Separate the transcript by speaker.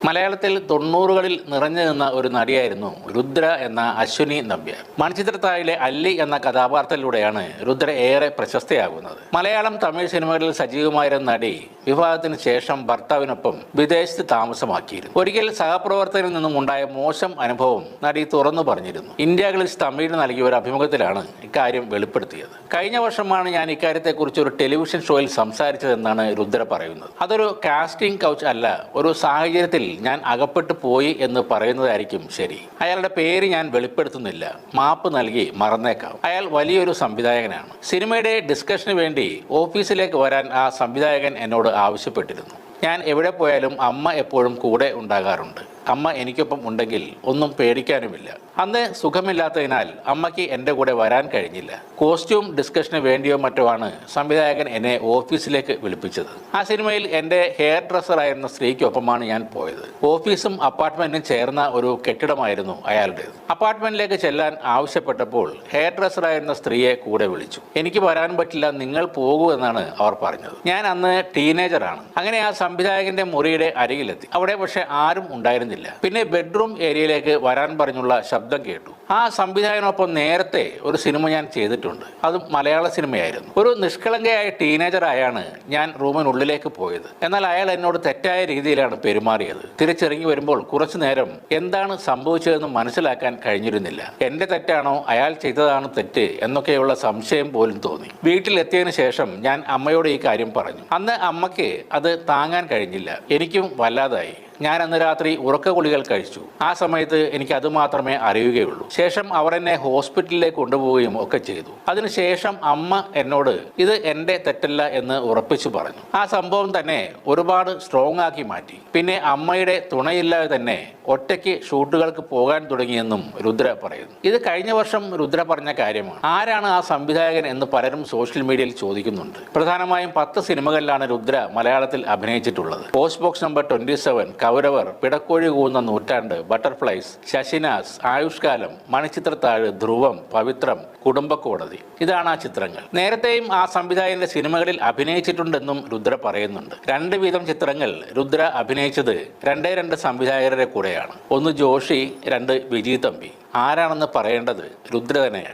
Speaker 1: മലയാളത്തിൽ 90കളിൽ നിറഞ്ഞു നിന്ന ഒരു നടിയായിരുന്നു രുദ്ര എന്ന അശ്വിനി നമ്പ്യാർ. മണിച്ചിത്രത്താഴിലെ അല്ലി എന്ന കഥാപാത്രത്തിലൂടെയാണ് രുദ്ര ഏറെ പ്രശസ്തയാകുന്നത്. മലയാളം തമിഴ് സിനിമകളിൽ സജീവമായിരുന്ന നടി വിവാഹത്തിന് ശേഷം ഭർത്താവിനൊപ്പം വിദേശത്ത് താമസമാക്കിയിരുന്നു. ഒരിക്കൽ സഹപ്രവർത്തകരിൽ നിന്നും ഉണ്ടായ മോശം അനുഭവം നടി തുറന്നു പറഞ്ഞിരുന്നു. ഇന്ത്യ ഗ്ലിറ്റ്സ് തമിഴിന് നൽകിയ ഒരു അഭിമുഖത്തിലാണ് ഇക്കാര്യം വെളിപ്പെടുത്തിയത്. കഴിഞ്ഞ വർഷമാണ് ഞാൻ ഇക്കാര്യത്തെക്കുറിച്ച് ഒരു ടെലിവിഷൻ ഷോയിൽ സംസാരിച്ചതെന്നാണ് രുദ്ര പറയുന്നത്. അതൊരു കാസ്റ്റിംഗ് കൗച്ച് അല്ല, ഒരു സാഹചര്യത്തിൽ ഞാൻ അകപ്പെട്ടു പോയി എന്ന് പറയുന്നതായിരിക്കും ശരി. അയാളുടെ പേര് ഞാൻ വെളിപ്പെടുത്തുന്നില്ല, മാപ്പ് നൽകി മറന്നേക്കാം. അയാൾ വലിയൊരു സംവിധായകനാണ്. സിനിമയുടെ ഡിസ്കഷന് വേണ്ടി ഓഫീസിലേക്ക് വരാൻ ആ സംവിധായകൻ എന്നോട് ആവശ്യപ്പെട്ടിരുന്നു. ഞാൻ എവിടെ പോയാലും അമ്മ എപ്പോഴും കൂടെ ഉണ്ടാകാറുണ്ട്. അമ്മ എനിക്കൊപ്പം ഉണ്ടെങ്കിൽ ഒന്നും പേടിക്കാനുമില്ല. അന്ന് സുഖമില്ലാത്തതിനാൽ അമ്മയ്ക്ക് എൻ്റെ കൂടെ വരാൻ കഴിഞ്ഞില്ല. കോസ്റ്റ്യൂം ഡിസ്കഷന് വേണ്ടിയോ മറ്റോ ആണ് സംവിധായകൻ എന്നെ ഓഫീസിലേക്ക് വിളിപ്പിച്ചത്. ആ സിനിമയിൽ എൻ്റെ ഹെയർ ഡ്രസ്സറായിരുന്ന സ്ത്രീക്കൊപ്പമാണ് ഞാൻ പോയത്. ഓഫീസും അപ്പാർട്ട്മെൻറ്റും ചേർന്ന ഒരു കെട്ടിടമായിരുന്നു അയാളുടേത്. അപ്പാർട്ട്മെൻറ്റിലേക്ക് ചെല്ലാൻ ആവശ്യപ്പെട്ടപ്പോൾ ഹെയർ ഡ്രസ്സറായിരുന്ന സ്ത്രീയെ കൂടെ വിളിച്ചു. എനിക്ക് വരാൻ പറ്റില്ല, നിങ്ങൾ പോകൂ എന്നാണ് അവർ പറഞ്ഞത്. ഞാൻ അന്ന് ടീനേജറാണ്. അങ്ങനെ ആ സംവിധായകൻ്റെ മുറിയുടെ അരികിലെത്തി. അവിടെ പക്ഷേ ആരും ഉണ്ടായിരുന്നില്ല. പിന്നെ ബെഡ്റൂം ഏരിയയിലേക്ക് വരാൻ പറഞ്ഞുള്ള ശബ്ദം കേട്ടു. ആ സംവിധായകനൊപ്പം നേരത്തെ ഒരു സിനിമ ഞാൻ ചെയ്തിട്ടുണ്ട്. അതും മലയാള സിനിമയായിരുന്നു. ഒരു നിഷ്കളങ്കയായ ടീനേജറായാണ് ഞാൻ റൂമിനുള്ളിലേക്ക് പോയത്. എന്നാൽ അയാൾ എന്നോട് തെറ്റായ രീതിയിലാണ് പെരുമാറിയത്. തിരിച്ചിറങ്ങി വരുമ്പോൾ കുറച്ചു നേരം എന്താണ് സംഭവിച്ചതെന്ന് മനസ്സിലാക്കാൻ കഴിഞ്ഞിരുന്നില്ല. എൻ്റെ തെറ്റാണോ അയാൾ ചെയ്തതാണ് തെറ്റ് എന്നൊക്കെയുള്ള സംശയം പോലും തോന്നി. വീട്ടിലെത്തിയതിനു ശേഷം ഞാൻ അമ്മയോട് ഈ കാര്യം പറഞ്ഞു. അന്ന് അമ്മയ്ക്ക് അത് താങ്ങാൻ കഴിഞ്ഞില്ല. എനിക്കും വല്ലാതായി. ഞാൻ അന്ന് രാത്രി ഉറക്ക ഗുളികൾ കഴിച്ചു. ആ സമയത്ത് എനിക്ക് അത് മാത്രമേ അറിയുകയുള്ളൂ. ശേഷം അവർ എന്നെ ഹോസ്പിറ്റലിലേക്ക് കൊണ്ടുപോവുകയും ഒക്കെ ചെയ്തു. അതിനുശേഷം അമ്മ എന്നോട് ഇത് എൻ്റെ തെറ്റല്ല എന്ന് ഉറപ്പിച്ചു പറഞ്ഞു. ആ സംഭവം തന്നെ ഒരുപാട് സ്ട്രോങ് ആക്കി മാറ്റി. പിന്നെ അമ്മയുടെ തുണയില്ലാതെ തന്നെ ഒറ്റയ്ക്ക് ഷൂട്ടുകൾക്ക് പോകാൻ തുടങ്ങിയെന്നും രുദ്ര പറയുന്നു. ഇത് കഴിഞ്ഞ വർഷം രുദ്ര പറഞ്ഞ കാര്യമാണ്. ആരാണ് ആ സംവിധായകൻ എന്ന് പലരും സോഷ്യൽ മീഡിയയിൽ ചോദിക്കുന്നുണ്ട്. പ്രധാനമായും 10 സിനിമകളിലാണ് രുദ്ര മലയാളത്തിൽ അഭിനയിച്ചിട്ടുള്ളത്. പോസ്റ്റ് ബോക്സ് നമ്പർ 27, കൗരവർ, പിടക്കോഴി കൂവുന്ന നൂറ്റാണ്ട്, ബട്ടർഫ്ലൈസ്, ശശിനാസ്, ആയുഷ്കാലം, മണിച്ചിത്രത്താഴ്, ധ്രുവം, പവിത്രം, കുടുംബക്കോടതി. ഇതാണ് ആ ചിത്രങ്ങൾ. നേരത്തെയും ആ സംവിധായകന്റെ സിനിമകളിൽ അഭിനയിച്ചിട്ടുണ്ടെന്നും രുദ്ര പറയുന്നുണ്ട്. 2 വീതം ചിത്രങ്ങൾ രുദ്ര അഭിനയിച്ചത് 2 സംവിധായകരുടെ കൂടെയാണ്. ഒന്ന് ജോഷി, 2 വിജി തമ്പി. ആരാണെന്ന് പറയേണ്ടത് രുദ്ര തന്നെയാണ്.